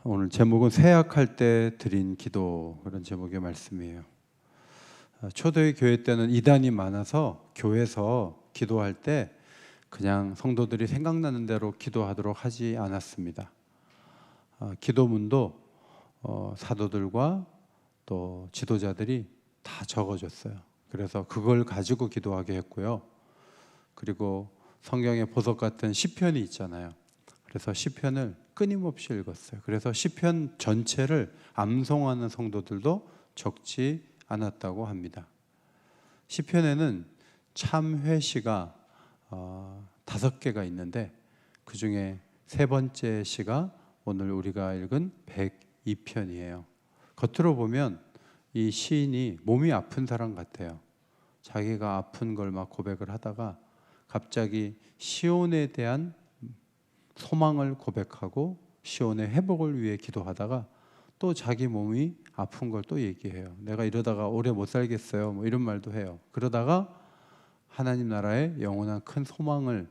오늘 제목은 세약할 때 드린 기도, 그런 제목의 말씀이에요. 초대의 교회 때는 이단이 많아서 교회에서 기도할 때 그냥 성도들이 생각나는 대로 기도하도록 하지 않았습니다. 기도문도 사도들과 또 지도자들이 다 적어줬어요. 그래서 그걸 가지고 기도하게 했고요. 그리고 성경에 보석 같은 시편이 있잖아요. 그래서 시편을 끊임없이 읽었어요. 그래서 시편 전체를 암송하는 성도들도 적지 않았다고 합니다. 시편에는 참회시가 5개가 있는데 그 중에 세 번째 시가 오늘 우리가 읽은 102편이에요. 겉으로 보면 이 시인이 몸이 아픈 사람 같아요. 자기가 아픈 걸 막 고백을 하다가 갑자기 시온에 대한 소망을 고백하고 시온의 회복을 위해 기도하다가 또 자기 몸이 아픈 걸 또 얘기해요. 내가 이러다가 오래 못 살겠어요. 뭐 이런 말도 해요. 그러다가 하나님 나라의 영원한 큰 소망을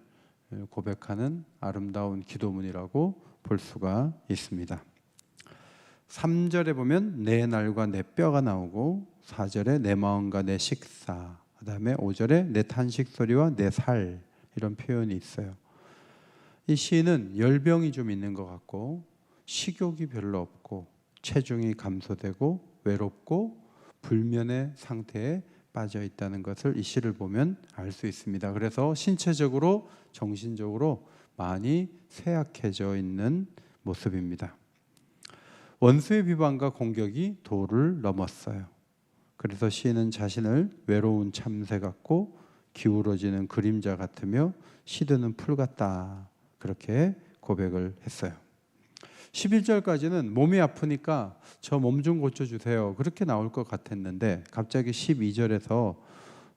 고백하는 아름다운 기도문이라고 볼 수가 있습니다. 3절에 보면 내 날과 내 뼈가 나오고 4절에 내 마음과 내 식사, 그 다음에 5절에 내 탄식 소리와 내 살, 이런 표현이 있어요. 이 시인은 열병이 좀 있는 것 같고 식욕이 별로 없고 체중이 감소되고 외롭고 불면의 상태에 빠져 있다는 것을 이 시를 보면 알 수 있습니다. 그래서 신체적으로 정신적으로 많이 쇠약해져 있는 모습입니다. 원수의 비방과 공격이 도를 넘었어요. 그래서 시인은 자신을 외로운 참새 같고 기울어지는 그림자 같으며 시드는 풀 같다, 그렇게 고백을 했어요. 11절까지는 몸이 아프니까 저 몸 좀 고쳐주세요, 그렇게 나올 것 같았는데 갑자기 12절에서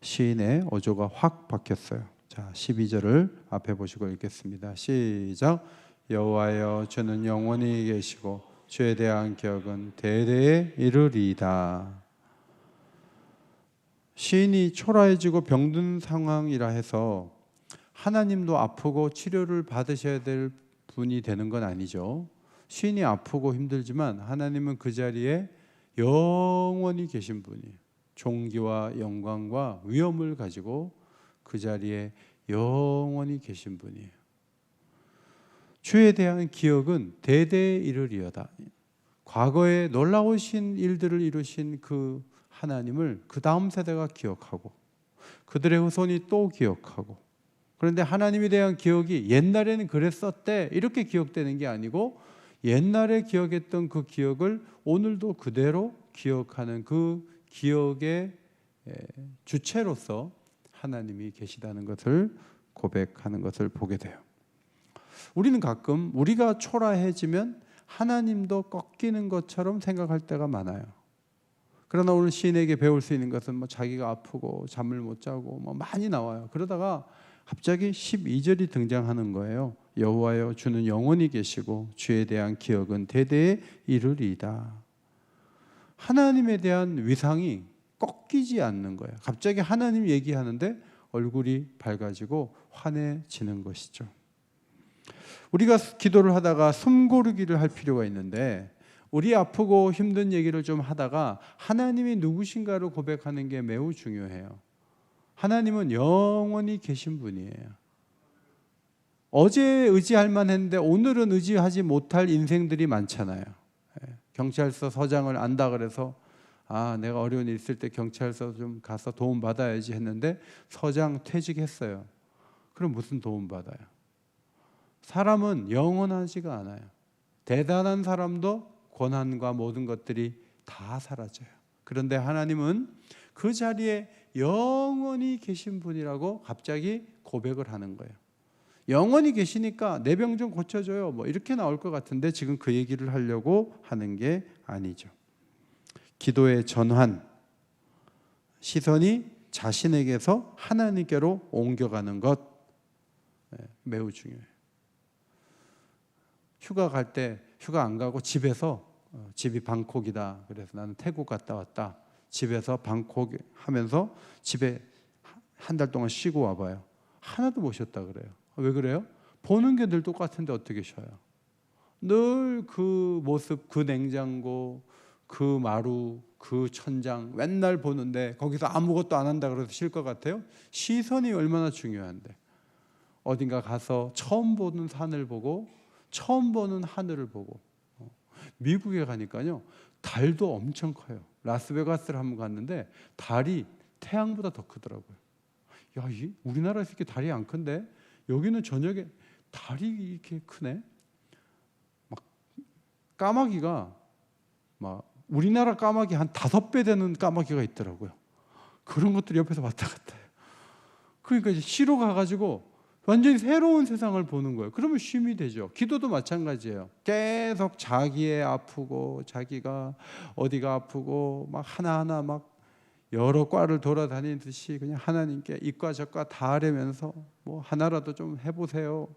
시인의 어조가 확 바뀌었어요. 자, 12절을 앞에 보시고 읽겠습니다. 시작. 여호와여, 주는 영원히 계시고 주에 대한 기억은 대대에 이르리이다. 시인이 초라해지고 병든 상황이라 해서 하나님도 아프고 치료를 받으셔야 될 분이 되는 건 아니죠. 시인이 아프고 힘들지만 하나님은 그 자리에 영원히 계신 분이에요. 존귀와 영광과 위엄을 가지고 그 자리에 영원히 계신 분이에요. 주에 대한 기억은 대대에 이르리어다. 과거에 놀라우신 일들을 이루신 그 하나님을 그 다음 세대가 기억하고 그들의 후손이 또 기억하고, 그런데 하나님에 대한 기억이 옛날에는 그랬었대 이렇게 기억되는 게 아니고 옛날에 기억했던 그 기억을 오늘도 그대로 기억하는 그 기억의 주체로서 하나님이 계시다는 것을 고백하는 것을 보게 돼요. 우리는 가끔 우리가 초라해지면 하나님도 꺾이는 것처럼 생각할 때가 많아요. 그러나 오늘 시인에게 배울 수 있는 것은 자기가 아프고 잠을 못 자고 많이 나와요. 그러다가 갑자기 12절이 등장하는 거예요. 여호와여, 주는 영원히 계시고 주에 대한 기억은 대대에 이르리이다. 하나님에 대한 위상이 꺾이지 않는 거예요. 갑자기 하나님 얘기하는데 얼굴이 밝아지고 환해지는 것이죠. 우리가 기도를 하다가 숨 고르기를 할 필요가 있는데 우리 아프고 힘든 얘기를 좀 하다가 하나님이 누구신가를 고백하는 게 매우 중요해요. 하나님은 영원히 계신 분이에요. 어제 의지할 만했는데 오늘은 의지하지 못할 인생들이 많잖아요. 경찰서 서장을 안다 그래서 내가 어려운 일 있을 때 경찰서 좀 가서 도움 받아야지 했는데 서장 퇴직했어요. 그럼 무슨 도움 받아요? 사람은 영원하지가 않아요. 대단한 사람도 권한과 모든 것들이 다 사라져요. 그런데 하나님은 그 자리에 영원히 계신 분이라고 갑자기 고백을 하는 거예요. 영원히 계시니까 내 병 좀 고쳐줘요, 이렇게 나올 것 같은데 지금 그 얘기를 하려고 하는 게 아니죠. 기도의 전환, 시선이 자신에게서 하나님께로 옮겨가는 것, 매우 중요해요. 휴가 갈 때 휴가 안 가고 집에서, 집이 방콕이다 그래서 나는 태국 갔다 왔다, 집에서 방콕 하면서 집에 한 달 동안 쉬고 와봐요. 하나도 못 쉬었다 그래요. 왜 그래요? 보는 게 늘 똑같은데 어떻게 쉬어요? 늘 그 모습, 그 냉장고, 그 마루, 그 천장 맨날 보는데 거기서 아무것도 안 한다 그래서 쉴 것 같아요? 시선이 얼마나 중요한데. 어딘가 가서 처음 보는 산을 보고 처음 보는 하늘을 보고. 미국에 가니까요, 달도 엄청 커요. 라스베가스를 한번 갔는데 달이 태양보다 더 크더라고요. 야, 우리나라에서 이렇게 달이 안 큰데 여기는 저녁에 달이 이렇게 크네. 막 까마귀가 막 우리나라 까마귀 한 5배 되는 까마귀가 있더라고요. 그런 것들이 옆에서 왔다 갔다 해요. 그러니까 이제 시로 가가지고 완전히 새로운 세상을 보는 거예요. 그러면 쉼이 되죠. 기도도 마찬가지예요. 계속 자기의 아프고 자기가 어디가 아프고 막 하나하나 막 여러 과를 돌아다니듯이 그냥 하나님께 이과 저과 다 하려면서 뭐 하나라도 좀 해보세요.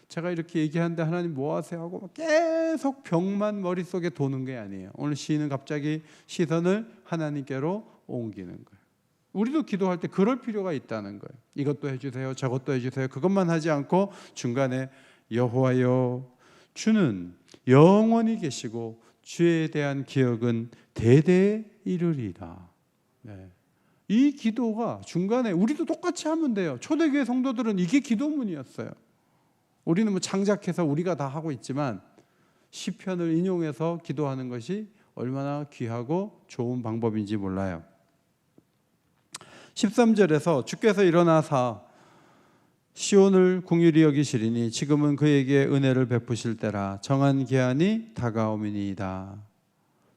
제가 이렇게 얘기하는데 하나님 뭐 하세요? 하고 계속 병만 머릿속에 도는 게 아니에요. 오늘 시인은 갑자기 시선을 하나님께로 옮기는 거예요. 우리도 기도할 때 그럴 필요가 있다는 거예요. 이것도 해주세요, 저것도 해주세요. 그것만 하지 않고 중간에 여호와여, 주는 영원히 계시고 주에 대한 기억은 대대에 이르리라. 네. 이 기도가 중간에 우리도 똑같이 하면 돼요. 초대교회 성도들은 이게 기도문이었어요. 우리는 뭐 창작해서 우리가 다 하고 있지만 시편을 인용해서 기도하는 것이 얼마나 귀하고 좋은 방법인지 몰라요. 13절에서 주께서 일어나사 시온을 긍휼히 여기시리니 지금은 그에게 은혜를 베푸실 때라 정한 기한이 다가오미니이다.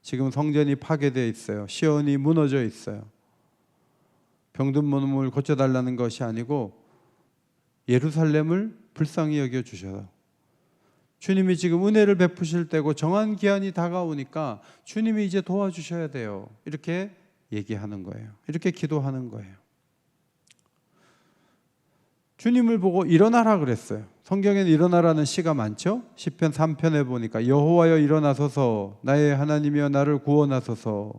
지금 성전이 파괴되어 있어요. 시온이 무너져 있어요. 병든 몸을 고쳐달라는 것이 아니고 예루살렘을 불쌍히 여겨주셔서 주님이 지금 은혜를 베푸실 때고 정한 기한이 다가오니까 주님이 이제 도와주셔야 돼요. 이렇게 얘기하는 거예요. 이렇게 기도하는 거예요. 주님을 보고 일어나라 그랬어요. 성경에는 일어나라는 시가 많죠. 시편 3편에 보니까 여호와여 일어나소서 나의 하나님이여 나를 구원하소서.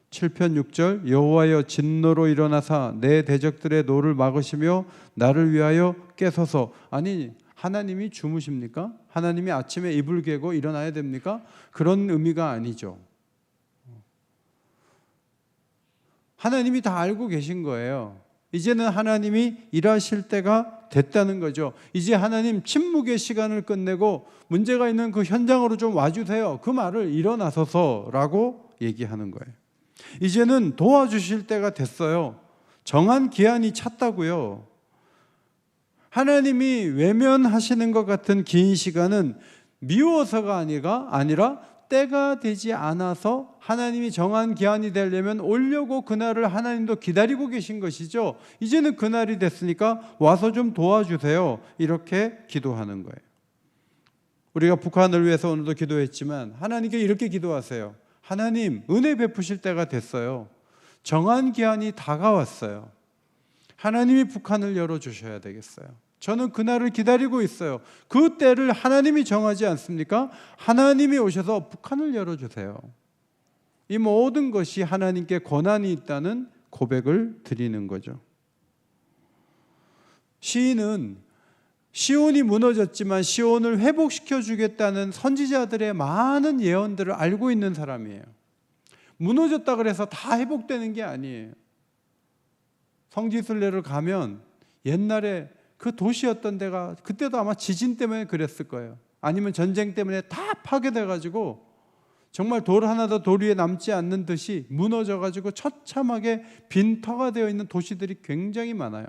7편 6절 여호와여 진노로 일어나사 내 대적들의 노를 막으시며 나를 위하여 깨소서. 아니 하나님이 주무십니까? 하나님이 아침에 이불 개고 일어나야 됩니까? 그런 의미가 아니죠. 하나님이 다 알고 계신 거예요. 이제는 하나님이 일하실 때가 됐다는 거죠. 이제 하나님 침묵의 시간을 끝내고 문제가 있는 그 현장으로 좀 와주세요. 그 말을 일어나소서라고 얘기하는 거예요. 이제는 도와주실 때가 됐어요. 정한 기한이 찼다고요. 하나님이 외면하시는 것 같은 긴 시간은 미워서가 아니라 때가 되지 않아서 하나님이 정한 기한이 되려면 오려고 그날을 하나님도 기다리고 계신 것이죠. 이제는 그날이 됐으니까 와서 좀 도와주세요. 이렇게 기도하는 거예요. 우리가 북한을 위해서 오늘도 기도했지만 하나님께 이렇게 기도하세요. 하나님, 은혜 베푸실 때가 됐어요. 정한 기한이 다가왔어요. 하나님이 북한을 열어주셔야 되겠어요. 저는 그날을 기다리고 있어요. 그 때를 하나님이 정하지 않습니까? 하나님이 오셔서 북한을 열어주세요. 이 모든 것이 하나님께 권한이 있다는 고백을 드리는 거죠. 시인은 시온이 무너졌지만 시온을 회복시켜 주겠다는 선지자들의 많은 예언들을 알고 있는 사람이에요. 무너졌다 그래서 다 회복되는 게 아니에요. 성지순례를 가면 옛날에 그 도시였던 데가 그때도 아마 지진 때문에 그랬을 거예요. 아니면 전쟁 때문에 다 파괴돼 가지고 정말 돌 하나도 돌 위에 남지 않는 듯이 무너져 가지고 처참하게 빈터가 되어 있는 도시들이 굉장히 많아요.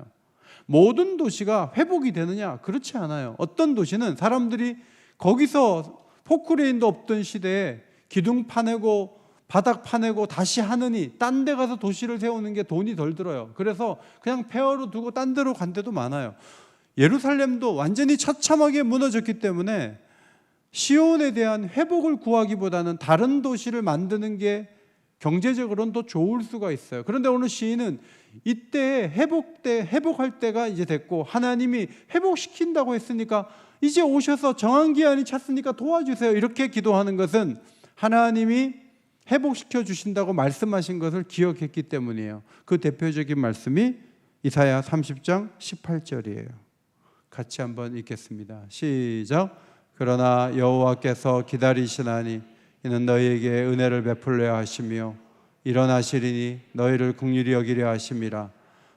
모든 도시가 회복이 되느냐? 그렇지 않아요. 어떤 도시는 사람들이 거기서 포크레인도 없던 시대에 기둥 파내고 바닥 파내고 다시 하느니 딴 데 가서 도시를 세우는 게 돈이 덜 들어요. 그래서 그냥 폐허로 두고 딴 데로 간 데도 많아요. 예루살렘도 완전히 처참하게 무너졌기 때문에 시온에 대한 회복을 구하기보다는 다른 도시를 만드는 게 경제적으로는 더 좋을 수가 있어요. 그런데 오늘 시인은 이때 회복할 때가 이제 됐고 하나님이 회복시킨다고 했으니까 이제 오셔서 정한 기한이 찼으니까 도와주세요. 이렇게 기도하는 것은 하나님이 회복시켜 주신다고 말씀하신 것을 기억했기 때문이에요. 그 대표적인 말씀이 이사야 30장 18절이에요. 같이 한번 읽겠습니다. 시작. 그러나 여호와께서 기다리시나니 이는 너희에게 은혜를 베풀려 하시며 일어나시리니 너희를 긍휼히 여기려 하심이라.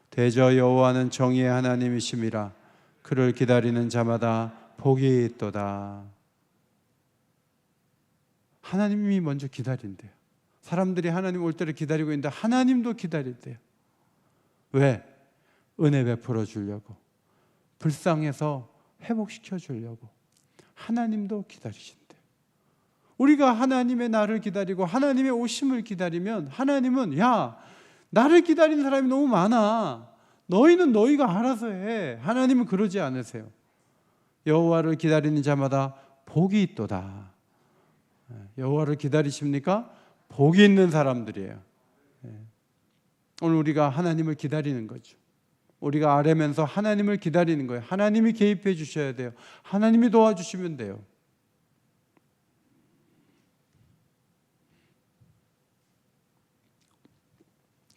대저 여호와는 정의의 하나님이심이라. 그를 기다리는 자마다 복이 있도다. 하나님이 먼저 기다린대요. 사람들이 하나님 올 때를 기다리고 있는데 하나님도 기다린대요. 왜? 은혜 베풀어 주려고, 불쌍해서 회복시켜 주려고. 하나님도 기다리신대요. 우리가 하나님의 나를 기다리고 하나님의 오심을 기다리면 하나님은 야, 나를 기다리는 사람이 너무 많아, 너희는 너희가 알아서 해. 하나님은 그러지 않으세요. 여호와를 기다리는 자마다 복이 있도다. 여호와를 기다리십니까? 복이 있는 사람들이에요. 오늘 우리가 하나님을 기다리는 거죠. 우리가 아뢰면서 하나님을 기다리는 거예요. 하나님이 개입해 주셔야 돼요. 하나님이 도와주시면 돼요.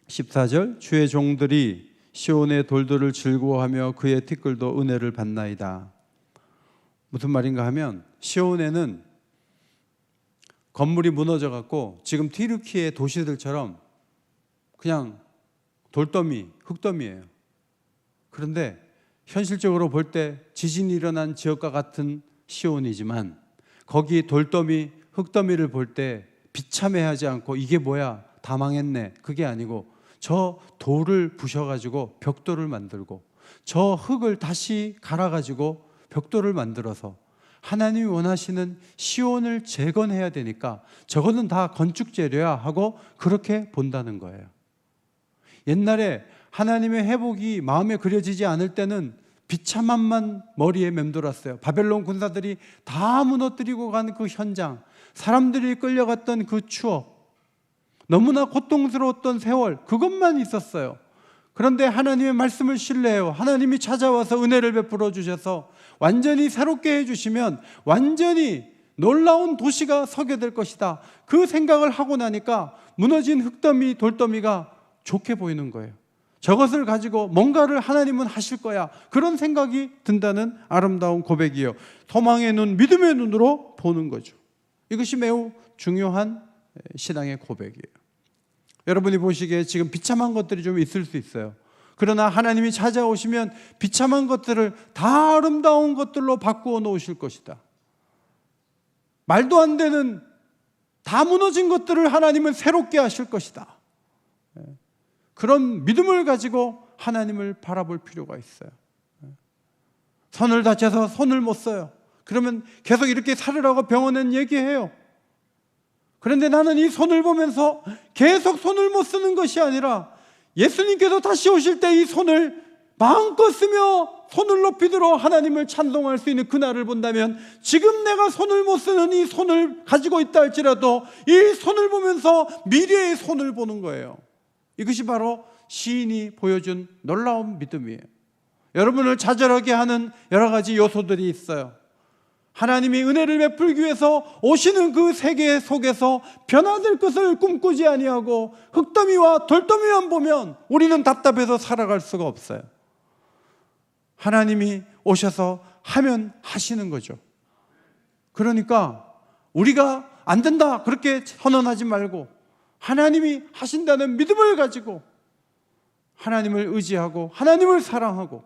(14절) 주의 종들이 시온의 돌들을 즐거워하며 그의 티끌도 은혜를 받나이다. 무슨 말인가 하면 시온에는 건물이 무너져 갖고 지금 튀르키예 도시들처럼 그냥 돌더미, 흙더미예요. 그런데 현실적으로 볼 때 지진이 일어난 지역과 같은 시온이지만 거기 돌더미, 흙더미를 볼 때 비참해하지 않고 이게 뭐야, 다 망했네, 그게 아니고 저 돌을 부셔가지고 벽돌을 만들고 저 흙을 다시 갈아가지고 벽돌을 만들어서 하나님이 원하시는 시온을 재건해야 되니까 저거는 다 건축 재료야 하고 그렇게 본다는 거예요. 옛날에 하나님의 회복이 마음에 그려지지 않을 때는 비참함만 머리에 맴돌았어요. 바벨론 군사들이 다 무너뜨리고 간 그 현장, 사람들이 끌려갔던 그 추억, 너무나 고통스러웠던 세월, 그것만 있었어요. 그런데 하나님의 말씀을 신뢰해요. 하나님이 찾아와서 은혜를 베풀어 주셔서 완전히 새롭게 해주시면 완전히 놀라운 도시가 서게 될 것이다. 그 생각을 하고 나니까 무너진 흙더미, 돌더미가 좋게 보이는 거예요. 저것을 가지고 뭔가를 하나님은 하실 거야, 그런 생각이 든다는 아름다운 고백이에요. 소망의 눈, 믿음의 눈으로 보는 거죠. 이것이 매우 중요한 신앙의 고백이에요. 여러분이 보시기에 지금 비참한 것들이 좀 있을 수 있어요. 그러나 하나님이 찾아오시면 비참한 것들을 다 아름다운 것들로 바꾸어 놓으실 것이다. 말도 안 되는 다 무너진 것들을 하나님은 새롭게 하실 것이다. 그런 믿음을 가지고 하나님을 바라볼 필요가 있어요. 손을 다쳐서 손을 못 써요. 그러면 계속 이렇게 살으라고 병원엔 얘기해요. 그런데 나는 이 손을 보면서 계속 손을 못 쓰는 것이 아니라 예수님께서 다시 오실 때 이 손을 마음껏 쓰며 손을 높이 들어 하나님을 찬송할 수 있는 그날을 본다면, 지금 내가 손을 못 쓰는 이 손을 가지고 있다 할지라도 이 손을 보면서 미래의 손을 보는 거예요. 이것이 바로 시인이 보여준 놀라운 믿음이에요. 여러분을 좌절하게 하는 여러 가지 요소들이 있어요. 하나님이 은혜를 베풀기 위해서 오시는 그 세계 속에서 변화될 것을 꿈꾸지 아니하고 흙더미와 돌더미만 보면 우리는 답답해서 살아갈 수가 없어요. 하나님이 오셔서 하면 하시는 거죠. 그러니까 우리가 안 된다 그렇게 선언하지 말고 하나님이 하신다는 믿음을 가지고 하나님을 의지하고 하나님을 사랑하고,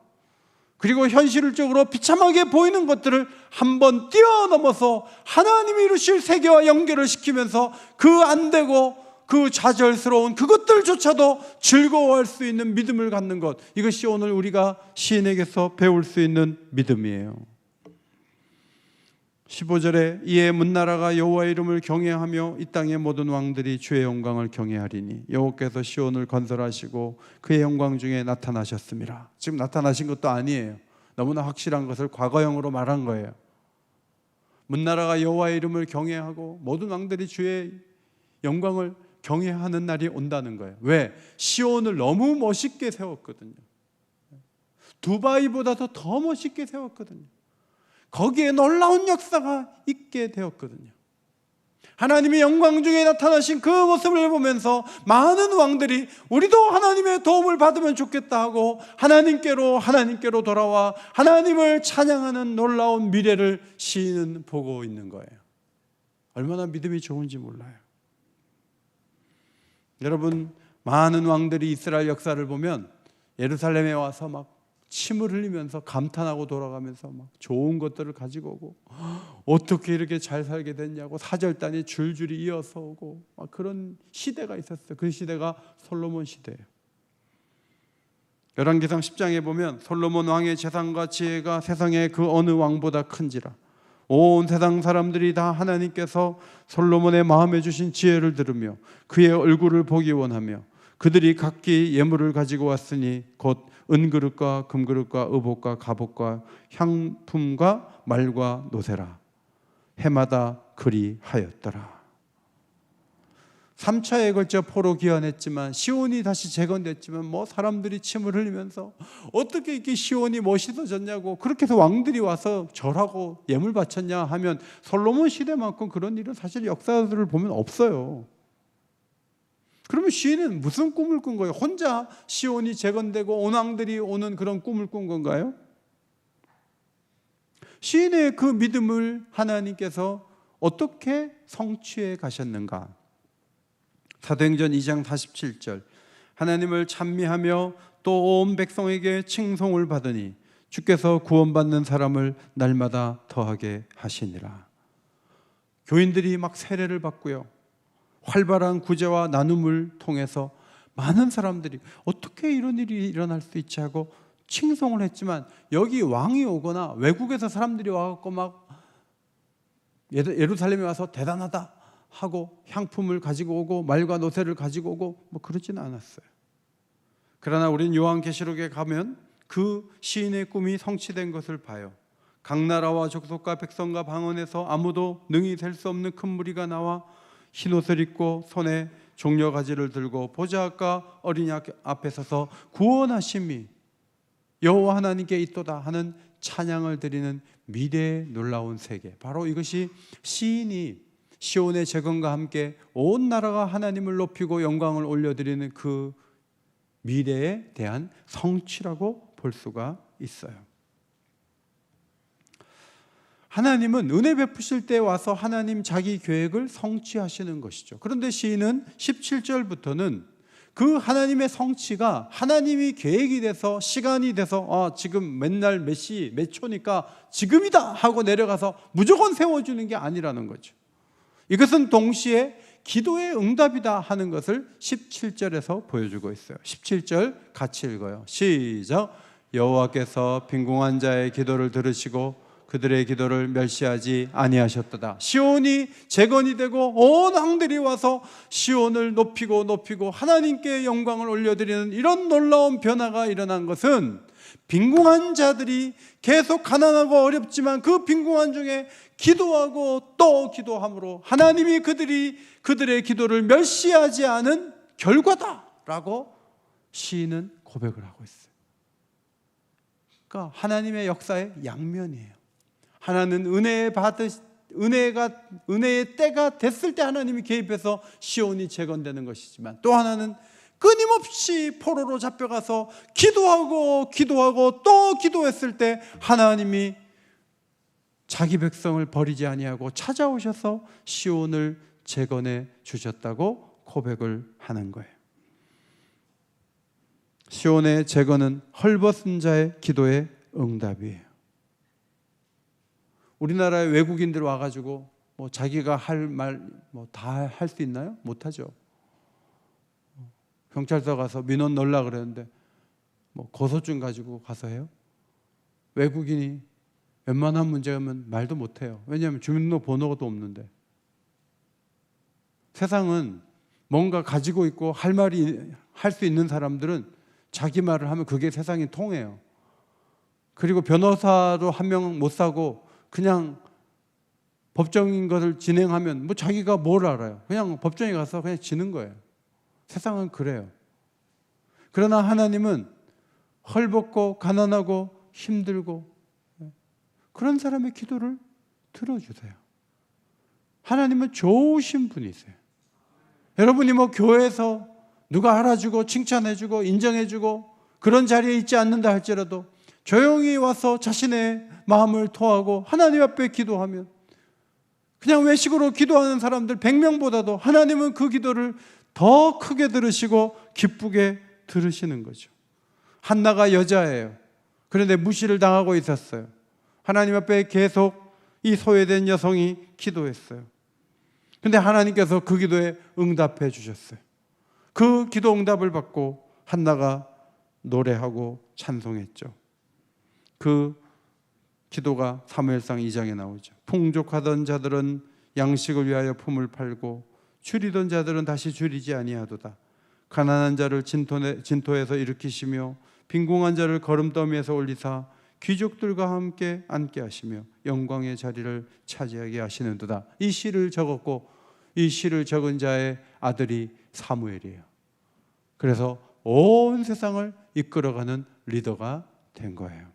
그리고 현실적으로 비참하게 보이는 것들을 한번 뛰어넘어서 하나님이 이루실 세계와 연결을 시키면서 그 안 되고 그 좌절스러운 그것들조차도 즐거워할 수 있는 믿음을 갖는 것, 이것이 오늘 우리가 시인에게서 배울 수 있는 믿음이에요. 15절에 이에 문나라가 여호와의 이름을 경외하며 이 땅의 모든 왕들이 주의 영광을 경외하리니 여호와께서 시온을 건설하시고 그의 영광 중에 나타나셨습니다. 지금 나타나신 것도 아니에요. 너무나 확실한 것을 과거형으로 말한 거예요. 문나라가 여호와의 이름을 경외하고 모든 왕들이 주의 영광을 경외하는 날이 온다는 거예요. 왜? 시온을 너무 멋있게 세웠거든요. 두바이보다도 더 멋있게 세웠거든요. 거기에 놀라운 역사가 있게 되었거든요. 하나님의 영광 중에 나타나신 그 모습을 보면서 많은 왕들이 우리도 하나님의 도움을 받으면 좋겠다 하고 하나님께로 돌아와 하나님을 찬양하는 놀라운 미래를 시인은 보고 있는 거예요. 얼마나 믿음이 좋은지 몰라요. 여러분, 많은 왕들이 이스라엘 역사를 보면 예루살렘에 와서 막 침을 흘리면서 감탄하고 돌아가면서 막 좋은 것들을 가지고 오고, 어떻게 이렇게 잘 살게 됐냐고 사절단이 줄줄이 이어서 오고, 막 그런 시대가 있었어요. 그 시대가 솔로몬 시대예요. 열왕기상 10장에 보면 솔로몬 왕의 재산과 지혜가 세상의 그 어느 왕보다 큰지라. 온 세상 사람들이 다 하나님께서 솔로몬의 마음에 주신 지혜를 들으며 그의 얼굴을 보기 원하며 그들이 각기 예물을 가지고 왔으니 곧 은그릇과 금그릇과 의복과 갑옷과 향품과 말과 노새라. 해마다 그리하였더라. 3차에 걸쳐 포로 귀환했지만 시온이 다시 재건됐지만 사람들이 침을 흘리면서 어떻게 이렇게 시온이 멋있어졌냐고, 그렇게 해서 왕들이 와서 절하고 예물 바쳤냐 하면 솔로몬 시대만큼 그런 일은 사실 역사들을 보면 없어요. 그러면 시인은 무슨 꿈을 꾼 거예요? 혼자 시온이 재건되고 온 왕들이 오는 그런 꿈을 꾼 건가요? 시인의 그 믿음을 하나님께서 어떻게 성취해 가셨는가? 사도행전 2장 47절, 하나님을 찬미하며 또 온 백성에게 칭송을 받으니 주께서 구원받는 사람을 날마다 더하게 하시니라. 교인들이 막 세례를 받고요, 활발한 구제와 나눔을 통해서 많은 사람들이 어떻게 이런 일이 일어날 수 있지 하고 칭송을 했지만, 여기 왕이 오거나 외국에서 사람들이 와서 막 예루살렘에 와서 대단하다 하고 향품을 가지고 오고 말과 노새를 가지고 오고 그러지는 않았어요. 그러나 우린 요한계시록에 가면 그 시인의 꿈이 성취된 것을 봐요. 각 나라와 족속과 백성과 방언에서 아무도 능히 셀 수 없는 큰 무리가 나와 흰옷을 입고 손에 종려가지를 들고 보좌과 어린이 앞에 서서 구원하심이 여호와 하나님께 있도다 하는 찬양을 드리는 미래의 놀라운 세계, 바로 이것이 시인이 시온의 재건과 함께 온 나라가 하나님을 높이고 영광을 올려드리는 그 미래에 대한 성취라고 볼 수가 있어요. 하나님은 은혜 베푸실 때 와서 하나님 자기 계획을 성취하시는 것이죠. 그런데 시인은 17절부터는 그 하나님의 성취가 하나님이 계획이 돼서 시간이 돼서 지금 맨날 몇 시 몇 초니까 지금이다 하고 내려가서 무조건 세워주는 게 아니라는 거죠. 이것은 동시에 기도의 응답이다 하는 것을 17절에서 보여주고 있어요. 17절 같이 읽어요. 시작. 여호와께서 빈궁한 자의 기도를 들으시고 그들의 기도를 멸시하지 아니하셨도다. 시온이 재건이 되고 온 왕들이 와서 시온을 높이고 하나님께 영광을 올려드리는 이런 놀라운 변화가 일어난 것은 빈궁한 자들이 계속 가난하고 어렵지만 그 빈궁한 중에 기도하고 또 기도함으로 하나님이 그들의 기도를 멸시하지 않은 결과다라고 시인은 고백을 하고 있어요. 그러니까 하나님의 역사의 양면이에요. 하나는 은혜의 때가 됐을 때 하나님이 개입해서 시온이 재건되는 것이지만, 또 하나는 끊임없이 포로로 잡혀가서 기도하고 또 기도했을 때 하나님이 자기 백성을 버리지 아니하고 찾아오셔서 시온을 재건해 주셨다고 고백을 하는 거예요. 시온의 재건은 헐벗은 자의 기도의 응답이에요. 우리나라에 외국인들 와가지고 자기가 할 말 다 할 수 있나요? 못하죠. 경찰서 가서 민원 넣으려 그랬는데 고소증 가지고 가서 해요? 외국인이 웬만한 문제면 말도 못해요. 왜냐하면 주민등록번호도 없는데. 세상은 뭔가 가지고 있고 할 수 있는 사람들은 자기 말을 하면 그게 세상이 통해요. 그리고 변호사도 한 명 못 사고 그냥 법정인 것을 진행하면 자기가 뭘 알아요? 그냥 법정에 가서 그냥 지는 거예요. 세상은 그래요. 그러나 하나님은 헐벗고 가난하고 힘들고 그런 사람의 기도를 들어주세요. 하나님은 좋으신 분이세요. 여러분이 뭐 교회에서 누가 알아주고 칭찬해주고 인정해주고 그런 자리에 있지 않는다 할지라도 조용히 와서 자신의 마음을 토하고 하나님 앞에 기도하면, 그냥 외식으로 기도하는 사람들 100명보다도 하나님은 그 기도를 더 크게 들으시고 기쁘게 들으시는 거죠. 한나가 여자예요. 그런데 무시를 당하고 있었어요. 하나님 앞에 계속 이 소외된 여성이 기도했어요. 근데 하나님께서 그 기도에 응답해 주셨어요. 그 기도 응답을 받고 한나가 노래하고 찬송했죠. 그 기도가 사무엘상 2장에 나오죠. 풍족하던 자들은 양식을 위하여 품을 팔고 줄이던 자들은 다시 줄이지 아니하도다. 가난한 자를 진토에서 일으키시며 빈궁한 자를 거름더미에서 올리사 귀족들과 함께 앉게 하시며 영광의 자리를 차지하게 하시는도다. 이 시를 적었고 이 시를 적은 자의 아들이 사무엘이에요. 그래서 온 세상을 이끌어가는 리더가 된 거예요.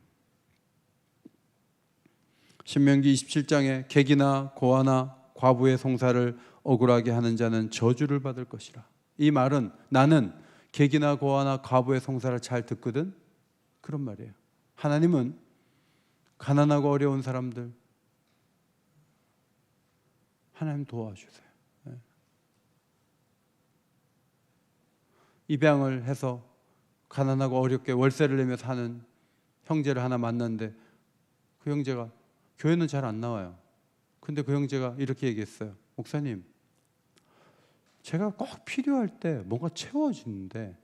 신명기 27장에 객이나 고아나 과부의 송사를 억울하게 하는 자는 저주를 받을 것이라. 이 말은 나는 객이나 고아나 과부의 송사를 잘 듣거든, 그런 말이에요. 하나님은 가난하고 어려운 사람들 하나님 도와주세요. 입양을 해서 가난하고 어렵게 월세를 내며 사는 형제를 하나 만났는데 그 형제가 교회는 잘 안 나와요. 근데 그 형제가 이렇게 얘기했어요. 목사님, 제가 꼭 필요할 때 뭔가 채워지는데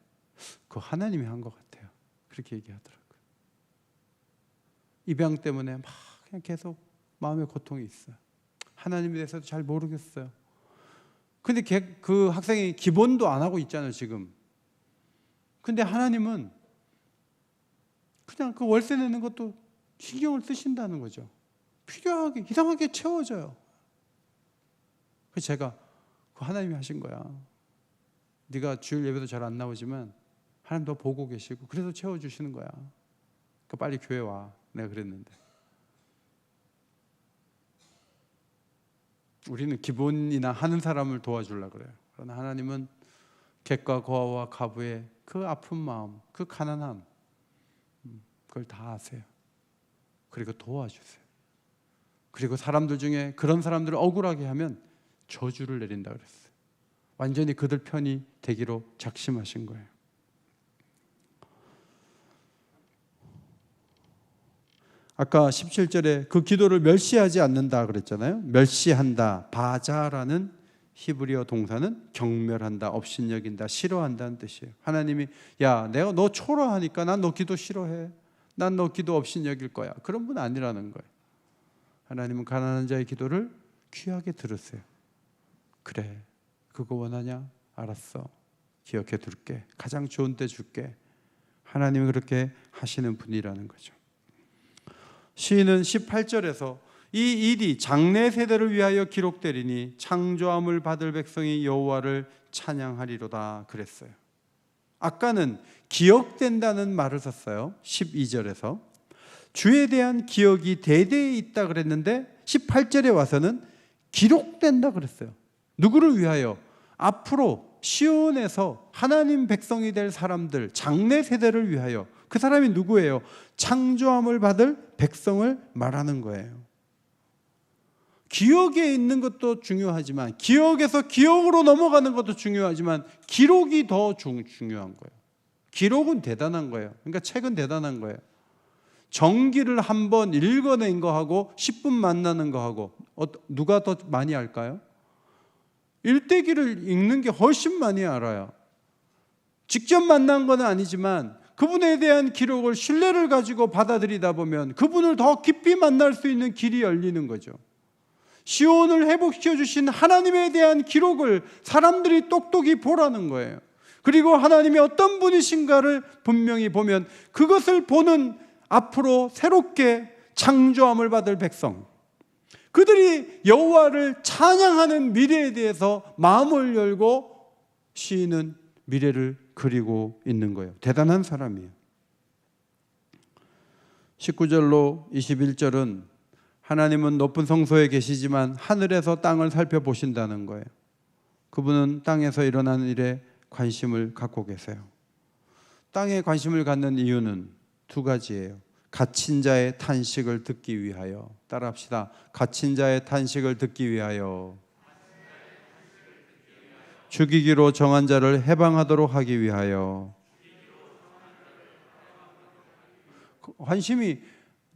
그거 하나님이 한 것 같아요. 그렇게 얘기하더라고요. 입양 때문에 막 그냥 계속 마음에 고통이 있어요. 하나님에 대해서도 잘 모르겠어요. 근데 그 학생이 기본도 안 하고 있잖아요, 지금. 근데 하나님은 그냥 그 월세 내는 것도 신경을 쓰신다는 거죠. 필요하게, 이상하게 채워져요. 그래서 제가 그 하나님이 하신 거야. 네가 주일 예배도 잘 안 나오지만 하나님 너 보고 계시고 그래서 채워주시는 거야. 그러니까 빨리 교회 와. 내가 그랬는데. 우리는 기본이나 하는 사람을 도와주려고 그래요. 그러나 하나님은 객과 고아와 가부의 그 아픈 마음, 그 가난함, 그걸 다 아세요. 그리고 도와주세요. 그리고 사람들 중에 그런 사람들을 억울하게 하면 저주를 내린다 그랬어요. 완전히 그들 편이 되기로 작심하신 거예요. 아까 17절에 그 기도를 멸시하지 않는다 그랬잖아요. 멸시한다, 바자라는 히브리어 동사는 경멸한다, 업신여긴다, 싫어한다는 뜻이에요. 하나님이 야, 내가 너 초라하니까 난 너 기도 싫어해. 난 너 기도 업신여길 거야. 그런 분 아니라는 거예요. 하나님은 가난한 자의 기도를 귀하게 들으세요. 그래, 그거 원하냐? 알았어. 기억해 둘게. 가장 좋은 때 줄게. 하나님이 그렇게 하시는 분이라는 거죠. 시인은 18절에서 이 일이 장래 세대를 위하여 기록되리니 창조함을 받을 백성이 여호와를 찬양하리로다 그랬어요. 아까는 기억된다는 말을 썼어요. 12절에서 주에 대한 기억이 대대에 있다 그랬는데 18절에 와서는 기록된다 그랬어요. 누구를 위하여? 앞으로 시온에서 하나님 백성이 될 사람들, 장래 세대를 위하여. 그 사람이 누구예요? 창조함을 받을 백성을 말하는 거예요. 기억에 있는 것도 중요하지만, 기억에서 기억으로 넘어가는 것도 중요하지만 기록이 더 중요한 거예요. 기록은 대단한 거예요. 그러니까 책은 대단한 거예요. 정기를 한번 읽어낸 거하고 10분 만나는 거하고 누가 더 많이 알까요? 일대기를 읽는 게 훨씬 많이 알아요. 직접 만난 건 아니지만 그분에 대한 기록을 신뢰를 가지고 받아들이다 보면 그분을 더 깊이 만날 수 있는 길이 열리는 거죠. 시온을 회복시켜 주신 하나님에 대한 기록을 사람들이 똑똑히 보라는 거예요. 그리고 하나님이 어떤 분이신가를 분명히 보면 그것을 보는 앞으로 새롭게 창조함을 받을 백성, 그들이 여호와를 찬양하는 미래에 대해서 마음을 열고 시인은 미래를 그리고 있는 거예요. 대단한 사람이에요. 19절로 21절은 하나님은 높은 성소에 계시지만 하늘에서 땅을 살펴보신다는 거예요. 그분은 땅에서 일어나는 일에 관심을 갖고 계세요. 땅에 관심을 갖는 이유는 두 가지예요. 갇힌 자의 탄식을 듣기 위하여. 따라합시다. 갇힌 자의 탄식을 듣기 위하여. 죽이기로 정한 자를 해방하도록 하기 위하여. 관심이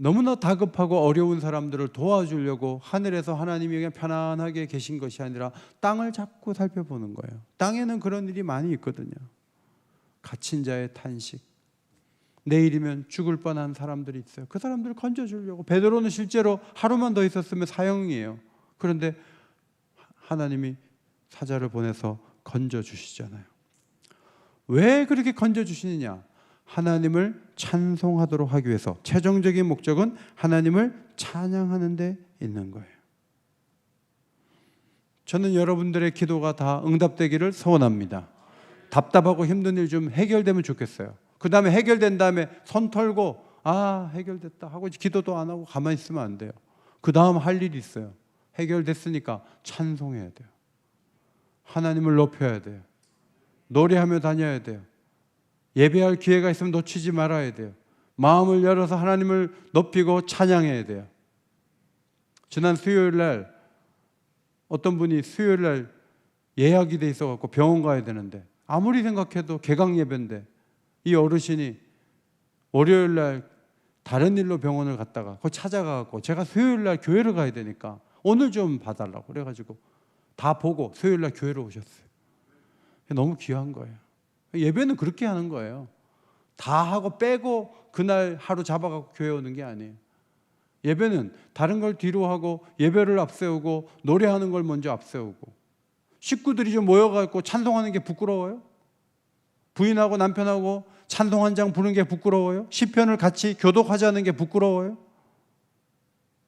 너무나 다급하고 어려운 사람들을 도와주려고 하늘에서 하나님이 그냥 편안하게 계신 것이 아니라 땅을 자꾸 살펴보는 거예요. 땅에는 그런 일이 많이 있거든요. 갇힌 자의 탄식. 내일이면 죽을 뻔한 사람들이 있어요. 그 사람들을 건져주려고. 베드로는 실제로 하루만 더 있었으면 사형이에요. 그런데 하나님이 사자를 보내서 건져주시잖아요. 왜 그렇게 건져주시느냐? 하나님을 찬송하도록 하기 위해서. 최종적인 목적은 하나님을 찬양하는 데 있는 거예요. 저는 여러분들의 기도가 다 응답되기를 소원합니다. 답답하고 힘든 일 좀 해결되면 좋겠어요. 그 다음에 해결된 다음에 손 털고 해결됐다 하고 기도도 안 하고 가만히 있으면 안 돼요. 그 다음 할 일이 있어요. 해결됐으니까 찬송해야 돼요. 하나님을 높여야 돼요. 노래하며 다녀야 돼요. 예배할 기회가 있으면 놓치지 말아야 돼요. 마음을 열어서 하나님을 높이고 찬양해야 돼요. 지난 수요일 날 어떤 분이 수요일 날 예약이 돼 있어갖고 병원 가야 되는데 아무리 생각해도 개강 예배인데 이 어르신이 월요일 날 다른 일로 병원을 갔다가 거기 찾아가갖고 제가 수요일 날 교회를 가야 되니까 오늘 좀 봐달라고 그래가지고 다 보고 수요일 날 교회로 오셨어요. 너무 귀한 거예요. 예배는 그렇게 하는 거예요. 다 하고 빼고 그날 하루 잡아갖고 교회 오는 게 아니에요. 예배는 다른 걸 뒤로 하고 예배를 앞세우고 노래하는 걸 먼저 앞세우고 식구들이 좀 모여갖고 찬송하는 게 부끄러워요? 부인하고 남편하고 찬송 한 장 부르는 게 부끄러워요? 시편을 같이 교독하자는 게 부끄러워요?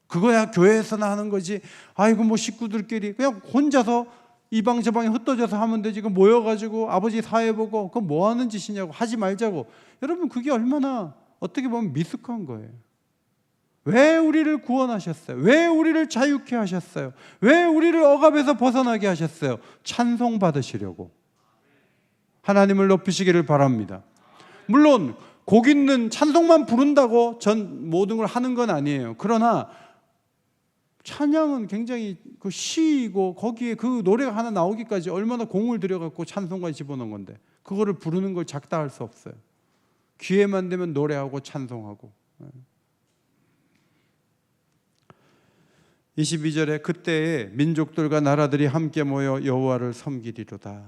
그거야 교회에서나 하는 거지. 아이고 뭐 식구들끼리 그냥 혼자서 이방 저방에 흩어져서 하면 되지. 그 모여가지고 아버지 사회 보고 그건 뭐 하는 짓이냐고 하지 말자고. 여러분 그게 얼마나 어떻게 보면 미숙한 거예요. 왜 우리를 구원하셨어요? 왜 우리를 자유케 하셨어요? 왜 우리를 억압에서 벗어나게 하셨어요? 찬송 받으시려고. 하나님을 높이시기를 바랍니다. 물론 곡 있는 찬송만 부른다고 전 모든 걸 하는 건 아니에요. 그러나 찬양은 굉장히 그 시이고 거기에 그 노래가 하나 나오기까지 얼마나 공을 들여갖고 찬송가에 집어넣은 건데 그거를 부르는 걸 작다 할 수 없어요. 기회만 되면 노래하고 찬송하고. 22절에 그때에 민족들과 나라들이 함께 모여 여호와를 섬기리로다.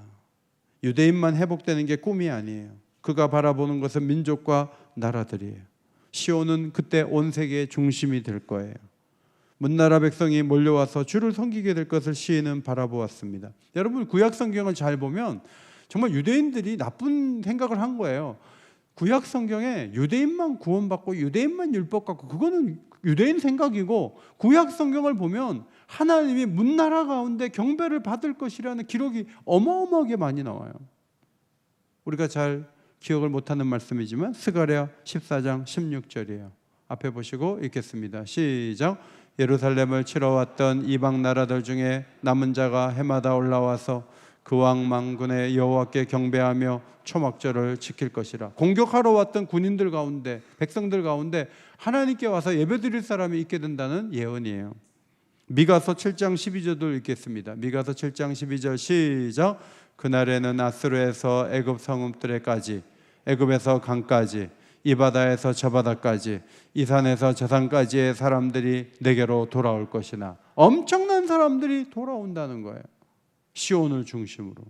유대인만 회복되는 게 꿈이 아니에요. 그가 바라보는 것은 민족과 나라들이에요. 시온은 그때 온 세계의 중심이 될 거예요. 문나라 백성이 몰려와서 주를 섬기게 될 것을 시인은 바라보았습니다. 여러분 구약 성경을 잘 보면 정말 유대인들이 나쁜 생각을 한 거예요. 구약 성경에 유대인만 구원받고 유대인만 율법 갖고 그거는 유대인 생각이고 구약 성경을 보면 하나님이 문나라 가운데 경배를 받을 것이라는 기록이 어마어마하게 많이 나와요. 우리가 잘 기억을 못하는 말씀이지만 스가랴 14장 16절이에요. 앞에 보시고 읽겠습니다. 시작. 예루살렘을 치러 왔던 이방 나라들 중에 남은 자가 해마다 올라와서 그 왕 만군의 여호와께 경배하며 초막절을 지킬 것이라. 공격하러 왔던 군인들 가운데 백성들 가운데 하나님께 와서 예배드릴 사람이 있게 된다는 예언이에요. 미가서 7장 12절도 읽겠습니다. 미가서 7장 12절 시작. 그날에는 아스루에서 애굽 성읍들에까지 애굽에서 강까지 이 바다에서 저 바다까지 이 산에서 저 산까지의 사람들이 내게로 돌아올 것이나 엄청난 사람들이 돌아온다는 거예요. 시온을 중심으로.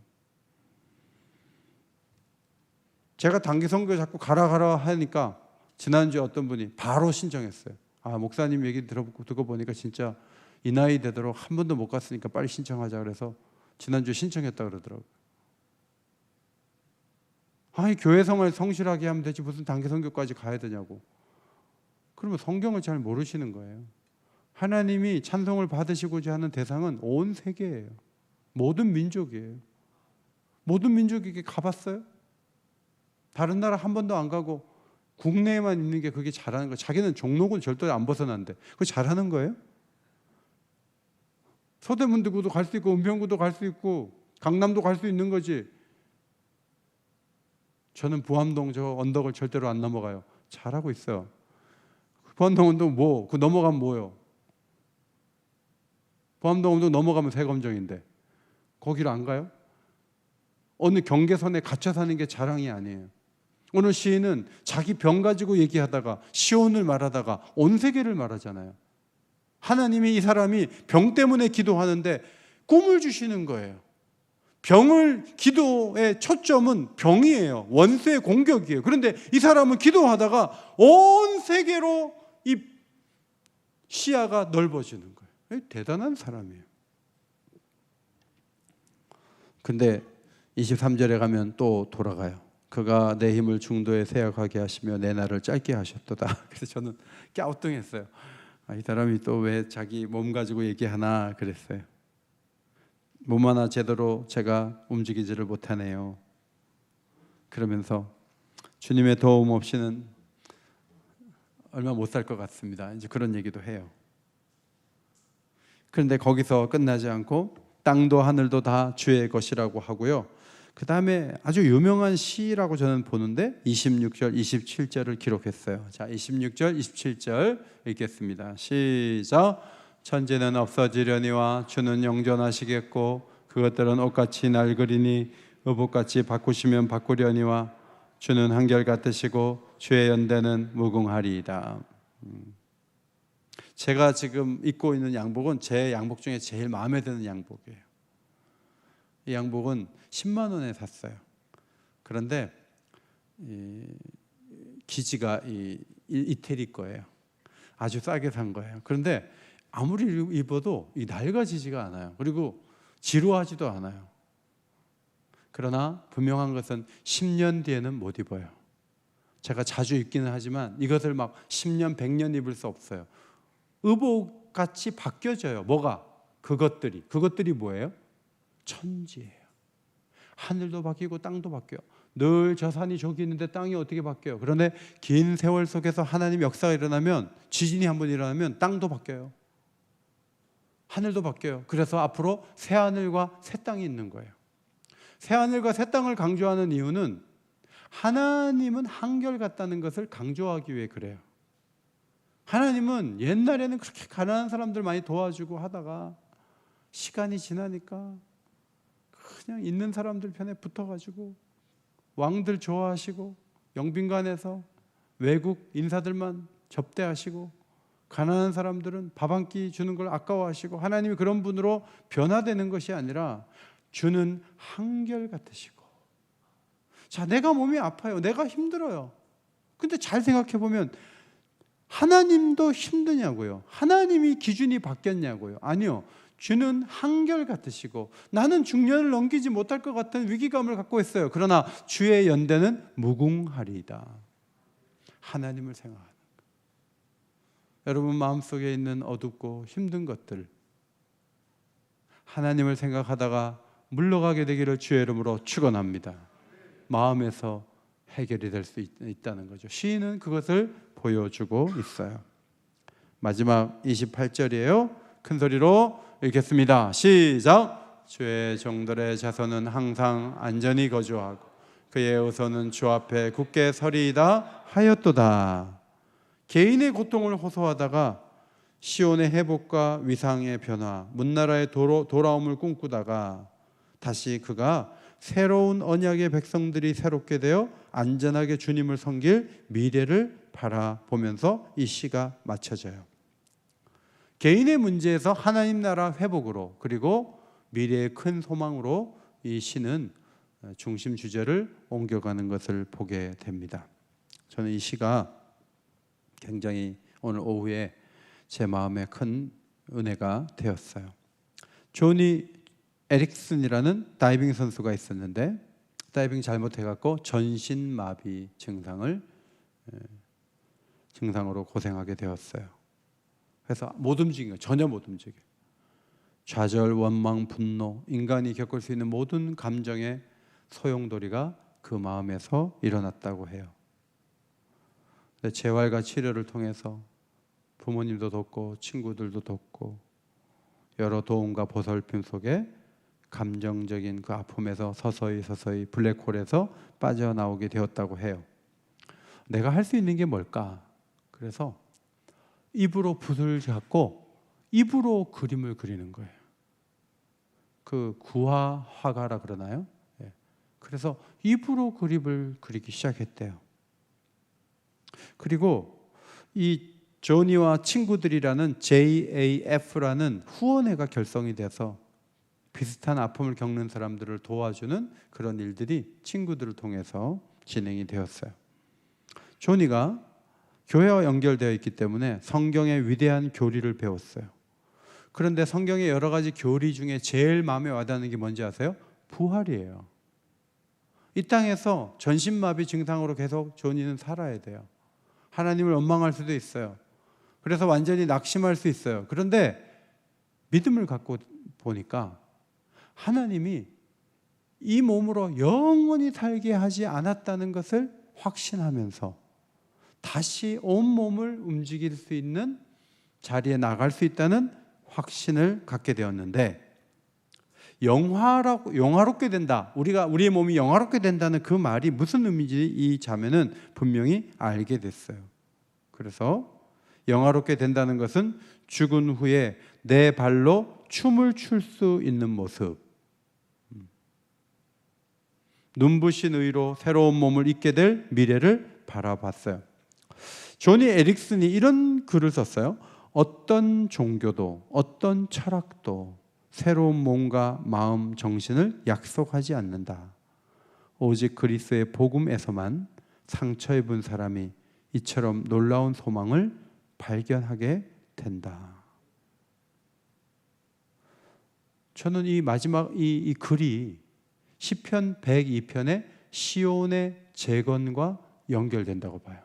제가 단기 선교 자꾸 가라 하니까 지난주에 어떤 분이 바로 신청했어요. 목사님 얘기 듣고 보니까 진짜 이 나이 되도록 한 번도 못 갔으니까 빨리 신청하자 그래서 지난주에 신청했다 그러더라고요. 교회 생활 성실하게 하면 되지 무슨 단기 선교까지 가야 되냐고. 그러면 성경을 잘 모르시는 거예요. 하나님이 찬송을 받으시고자 하는 대상은 온 세계예요. 모든 민족이에요. 모든 민족에게 가봤어요? 다른 나라 한 번도 안 가고 국내에만 있는 게 그게 잘하는 거예요. 자기는 종록은 절대 안 벗어난대. 그거 잘하는 거예요? 서대문구도 갈 수 있고 은평구도 갈 수 있고 강남도 갈 수 있는 거지. 저는 부암동 저 언덕을 절대로 안 넘어가요. 잘하고 있어요. 부암동 언덕 뭐? 그 넘어가면 뭐요? 부암동 언덕 넘어가면 세검정인데 거기를 안 가요? 어느 경계선에 갇혀 사는 게 자랑이 아니에요. 오늘 시인은 자기 병 가지고 얘기하다가 시온을 말하다가 온 세계를 말하잖아요. 하나님이 이 사람이 병 때문에 기도하는데 꿈을 주시는 거예요. 기도의 초점은 병이에요. 원수의 공격이에요. 그런데 이 사람은 기도하다가 온 세계로 이 시야가 넓어지는 거예요. 대단한 사람이에요. 근데 23절에 가면 또 돌아가요. 그가 내 힘을 중도에 세약하게 하시며 내 날을 짧게 하셨도다. 그래서 저는 갸우뚱했어요. 이 사람이 또 왜 자기 몸 가지고 얘기하나 그랬어요. 몸 하나 제대로 제가 움직이지를 못하네요. 그러면서 주님의 도움 없이는 얼마 못 살 것 같습니다. 이제 그런 얘기도 해요. 그런데 거기서 끝나지 않고 땅도 하늘도 다 주의 것이라고 하고요. 그 다음에 아주 유명한 시라고 저는 보는데 26절, 27절을 기록했어요. 자, 26절, 27절 읽겠습니다. 시작. 천지는 없어지려니와 주는 영존하시겠고 그것들은 옷같이 낡으리니 의복같이 바꾸시면 바꾸려니와 주는 한결같으시고 주의 연대는 무궁하리이다. 제가 지금 입고 있는 양복은 제 양복 중에 제일 마음에 드는 양복이에요. 이 양복은 10만 원에 샀어요. 그런데 기지가 이태리 거예요. 아주 싸게 산 거예요. 그런데 아무리 입어도 낡아지지가 않아요. 그리고 지루하지도 않아요. 그러나 분명한 것은 10년 뒤에는 못 입어요. 제가 자주 입기는 하지만 이것을 막 10년, 100년 입을 수 없어요. 의복같이 바뀌어져요. 뭐가? 그것들이 뭐예요? 천지예요. 하늘도 바뀌고 땅도 바뀌어요. 늘 저 산이 저기 있는데 땅이 어떻게 바뀌어요? 그런데 긴 세월 속에서 하나님 역사가 일어나면, 지진이 한번 일어나면 땅도 바뀌어요. 하늘도 바뀌어요. 그래서 앞으로 새 하늘과 새 땅이 있는 거예요. 새 하늘과 새 땅을 강조하는 이유는 하나님은 한결같다는 것을 강조하기 위해 그래요. 하나님은 옛날에는 그렇게 가난한 사람들 많이 도와주고 하다가 시간이 지나니까 그냥 있는 사람들 편에 붙어가지고 왕들 좋아하시고 영빈관에서 외국 인사들만 접대하시고 가난한 사람들은 밥 한 끼 주는 걸 아까워하시고, 하나님이 그런 분으로 변화되는 것이 아니라 주는 한결같으시고. 자, 내가 몸이 아파요. 내가 힘들어요. 근데 잘 생각해 보면 하나님도 힘드냐고요? 하나님이 기준이 바뀌었냐고요? 아니요. 주는 한결같으시고 나는 중년을 넘기지 못할 것 같은 위기감을 갖고 있어요. 그러나 주의 연대는 무궁하리이다. 하나님을 생각하는 것. 여러분 마음속에 있는 어둡고 힘든 것들, 하나님을 생각하다가 물러가게 되기를 주의 이름으로 축원합니다. 마음에서 해결이 될 수 있다는 거죠. 시인은 그것을 보여주고 있어요. 마지막 28절이에요. 큰 소리로 읽겠습니다. 시작. 주의 종들의 자손은 항상 안전히 거주하고 그의 의손은 주 앞에 굳게 서리이다 하였도다. 개인의 고통을 호소하다가 시온의 회복과 위상의 변화, 문나라의 돌아옴을 꿈꾸다가 다시 그가 새로운 언약의 백성들이 새롭게 되어 안전하게 주님을 섬길 미래를 바라보면서 이 시가 마쳐져요. 개인의 문제에서 하나님 나라 회복으로, 그리고 미래의 큰 소망으로 이 시는 중심 주제를 옮겨가는 것을 보게 됩니다. 저는 이 시가 굉장히 오늘 오후에 제 마음에 큰 은혜가 되었어요. 조니 에릭슨이라는 다이빙 선수가 있었는데 다이빙 잘못해갖고 전신마비 증상으로 고생하게 되었어요. 그래서 못 움직여요. 전혀 못 움직여요. 좌절, 원망, 분노, 인간이 겪을 수 있는 모든 감정의 소용돌이가 그 마음에서 일어났다고 해요. 재활과 치료를 통해서 부모님도 돕고 친구들도 돕고 여러 도움과 보살핌 속에 감정적인 그 아픔에서 서서히 블랙홀에서 빠져나오게 되었다고 해요. 내가 할 수 있는 게 뭘까? 그래서 입으로 붓을 잡고 입으로 그림을 그리는 거예요. 그 구화 화가라 그러나요? 그래서 입으로 그림을 그리기 시작했대요. 그리고 이 조니와 친구들이라는 JAF라는 후원회가 결성이 돼서 비슷한 아픔을 겪는 사람들을 도와주는 그런 일들이 친구들을 통해서 진행이 되었어요. 조니가 교회와 연결되어 있기 때문에 성경의 위대한 교리를 배웠어요. 그런데 성경의 여러 가지 교리 중에 제일 마음에 와닿는 게 뭔지 아세요? 부활이에요. 이 땅에서 전신마비 증상으로 계속 조니는 살아야 돼요. 하나님을 원망할 수도 있어요. 그래서 완전히 낙심할 수 있어요. 그런데 믿음을 갖고 보니까 하나님이 이 몸으로 영원히 살게 하지 않았다는 것을 확신하면서 다시 온 몸을 움직일 수 있는 자리에 나갈 수 있다는 확신을 갖게 되었는데, 영화롭게 된다, 우리의 몸이 영화롭게 된다는 그 말이 무슨 의미인지 이 자매는 분명히 알게 됐어요. 그래서 영화롭게 된다는 것은 죽은 후에 내 발로 춤을 출 수 있는 모습, 눈부신 의로 새로운 몸을 입게 될 미래를 바라봤어요. 조니 에릭슨이 이런 글을 썼어요. 어떤 종교도 어떤 철학도 새로운 몸과 마음, 정신을 약속하지 않는다. 오직 그리스도의 복음에서만 상처 입은 사람이 이처럼 놀라운 소망을 발견하게 된다. 저는 이 마지막 이 글이 시편 102편의 시온의 재건과 연결된다고 봐요.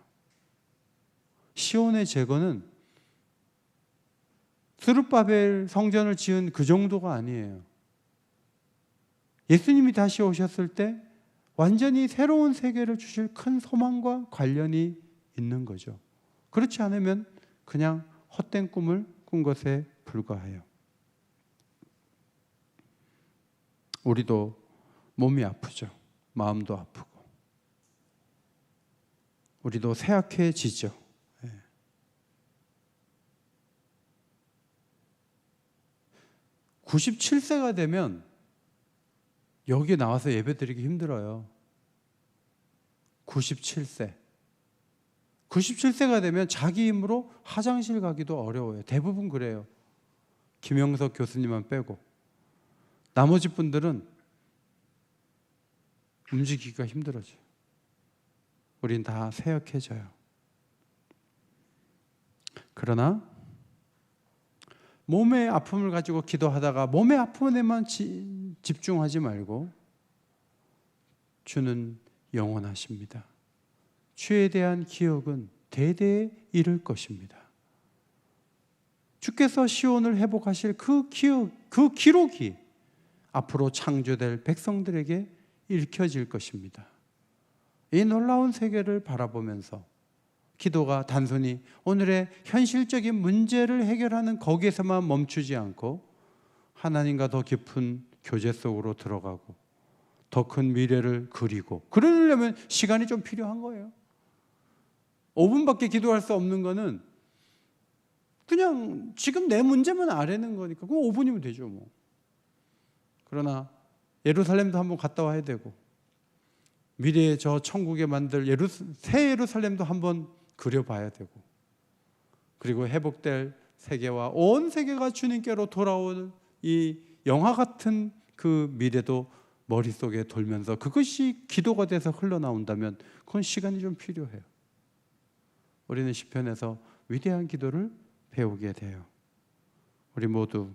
시온의 재건은 스룹바벨 성전을 지은 그 정도가 아니에요. 예수님이 다시 오셨을 때 완전히 새로운 세계를 주실 큰 소망과 관련이 있는 거죠. 그렇지 않으면 그냥 헛된 꿈을 꾼 것에 불과해요. 우리도 몸이 아프죠. 마음도 아프고. 우리도 쇠약해지죠. 97세가 되면 여기 나와서 예배드리기 힘들어요. 97세가 되면 자기 힘으로 화장실 가기도 어려워요. 대부분 그래요. 김영석 교수님만 빼고. 나머지 분들은 움직이기가 힘들어져요. 우린 다 쇠약해져요. 그러나 몸의 아픔을 가지고 기도하다가 몸의 아픔에만 집중하지 말고 주는 영원하십니다. 주에 대한 기억은 대대에 이를 것입니다. 주께서 시온을 회복하실 그 기억, 그 기록이 앞으로 창조될 백성들에게 읽혀질 것입니다. 이 놀라운 세계를 바라보면서 기도가 단순히 오늘의 현실적인 문제를 해결하는 거기에서만 멈추지 않고 하나님과 더 깊은 교제 속으로 들어가고 더 큰 미래를 그리고, 그러려면 시간이 좀 필요한 거예요. 5분밖에 기도할 수 없는 거는 그냥 지금 내 문제만 아뢰는 거니까 그럼 5분이면 되죠 뭐. 그러나 예루살렘도 한번 갔다 와야 되고 미래의 저 천국에 만들 새 예루살렘도 한번 그려봐야 되고, 그리고 회복될 세계와 온 세계가 주님께로 돌아올 이 영화 같은 그 미래도 머릿속에 돌면서 그것이 기도가 돼서 흘러나온다면 그건 시간이 좀 필요해요. 우리는 시편에서 위대한 기도를 배우게 돼요. 우리 모두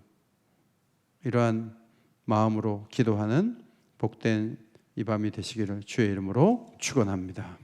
이러한 마음으로 기도하는 복된 이 밤이 되시기를 주의 이름으로 축원합니다.